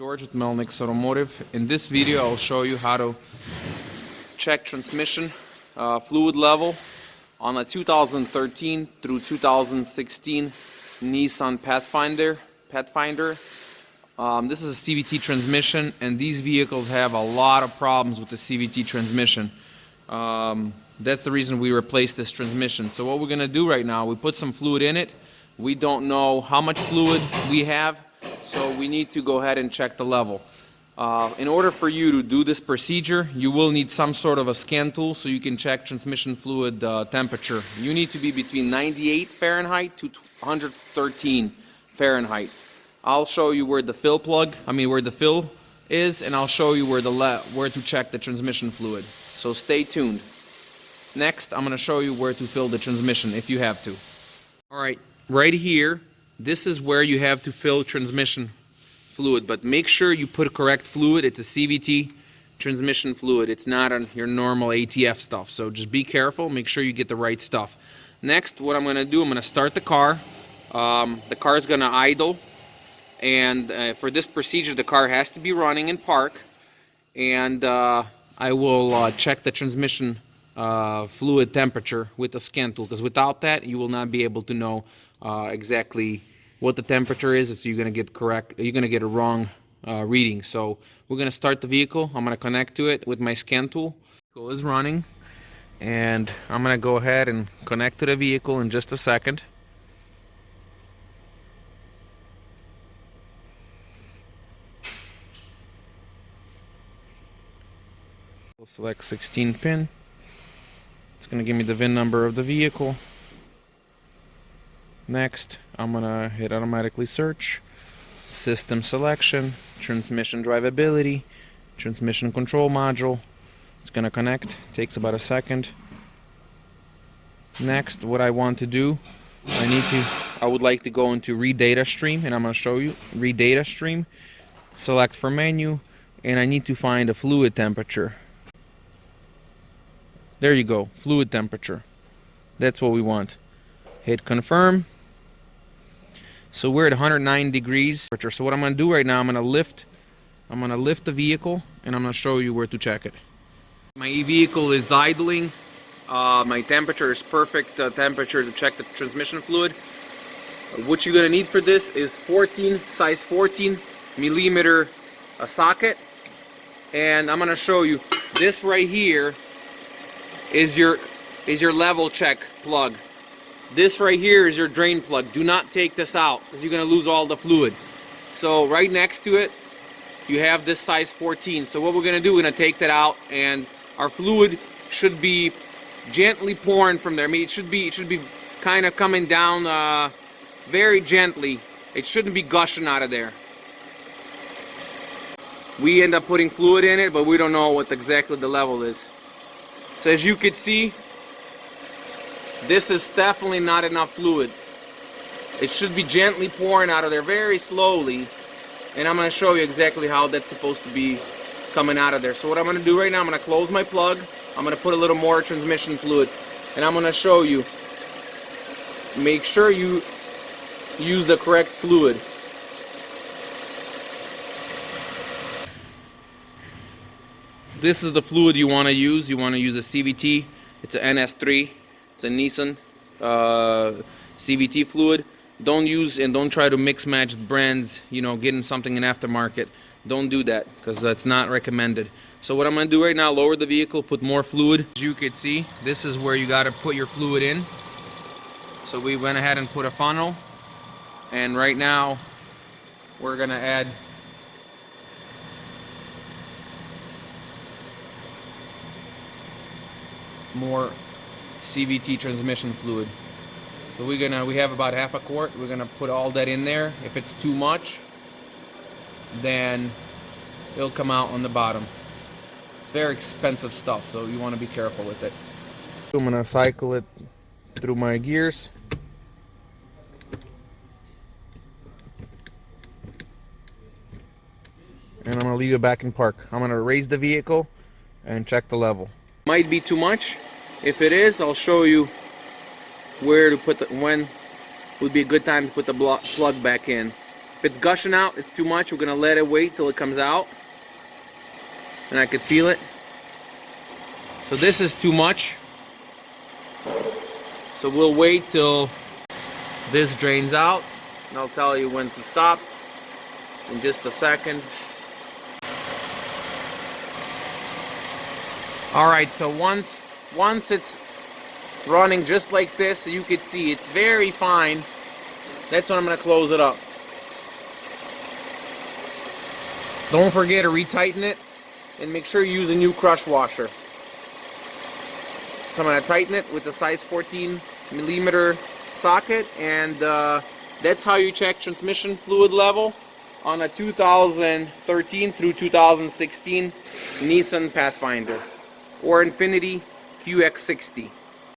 George with Melnick's Automotive. In this video I'll show you how to check transmission fluid level on a 2013 through 2016 Nissan Pathfinder. This is a CVT transmission, and these vehicles have a lot of problems with the CVT transmission. That's the reason we replaced this transmission. So what we're going to do right now, we put some fluid in it. We don't know how much fluid we have, so we need to go ahead and check the level. In order for you to do this procedure, you will need some sort of a scan tool so you can check transmission fluid temperature. You need to be between 98 Fahrenheit to 113 Fahrenheit. I'll show you where the fill is, and I'll show you where to check the transmission fluid. So stay tuned. Next, I'm going to show you where to fill the transmission if you have to. Alright, right here, this is where you have to fill transmission fluid, but make sure you put correct fluid. It's a CVT transmission fluid. It's not on your normal ATF stuff, so just be careful. Make sure you get the right stuff. Next, what I'm going to do, I'm going to start the car. The car is going to idle, and for this procedure the car has to be running in park, and I will check the transmission fluid temperature with a scan tool, because without that you will not be able to know exactly what the temperature is, so you're going to get a wrong reading. So we're going to start the vehicle. I'm going to connect to it with my scan tool. The vehicle is running, and I'm going to go ahead and connect to the vehicle in just a second. We'll select 16 pin. It's going to give me the VIN number of the vehicle. Next, I'm going to hit automatically search, system selection, transmission drivability, transmission control module. It's going to connect. Takes about a second. Next, what I want to do, I would like to go into read data stream, and I'm going to show you read data stream. Select for menu, and I need to find a fluid temperature. There you go, fluid temperature. That's what we want. Hit confirm. So we're at 109 degrees. So what I'm going to do right now, I'm going to lift the vehicle, and I'm going to show you where to check it. My vehicle is idling. My temperature is perfect temperature to check the transmission fluid. What you're going to need for this is size 14 millimeter socket, and I'm going to show you this right here is your level check plug. This right here is your drain plug. Do not take this out, because you're going to lose all the fluid. So right next to it you have this size 14. So what we're going to do, we're going to take that out, and our fluid should be gently pouring from there. I mean, it should be kind of coming down very gently. It shouldn't be gushing out of there. We end up putting fluid in it, but we don't know what exactly the level is. So as you can see, this is definitely not enough fluid. It should be gently pouring out of there very slowly, and I'm going to show you exactly how that's supposed to be coming out of there. So what I'm going to do right now, I'm going to close my plug. I'm going to put a little more transmission fluid, and I'm going to show you. Make sure you use the correct fluid. This is the fluid you want to use. You want to use a CVT. It's an NS3. It's a Nissan CVT fluid. Don't try to mix match brands, getting something in aftermarket. Don't do that, because that's not recommended. So what I'm going to do right now, lower the vehicle, put more fluid. As you can see, this is where you got to put your fluid in. So we went ahead and put a funnel, and right now we're going to add more CVT transmission fluid. So we have about half a quart. We're gonna put all that in there. If it's too much, then it'll come out on the bottom. It's very expensive stuff, so you want to be careful with it. I'm gonna cycle it through my gears. And I'm gonna leave it back in park. I'm gonna raise the vehicle and check the level. Might be too much. If it is, I'll show you where to put when would be a good time to put the plug back in. If it's gushing out, it's too much. We're gonna let it wait till it comes out. And I could feel it. So this is too much. So we'll wait till this drains out. And I'll tell you when to stop in just a second. Alright, so once it's running just like this, you can see it's very fine. That's when I'm going to close it up. Don't forget to retighten it and make sure you use a new crush washer. So I'm going to tighten it with the size 14mm socket, and that's how you check transmission fluid level on a 2013 through 2016 Nissan Pathfinder or Infiniti QX60.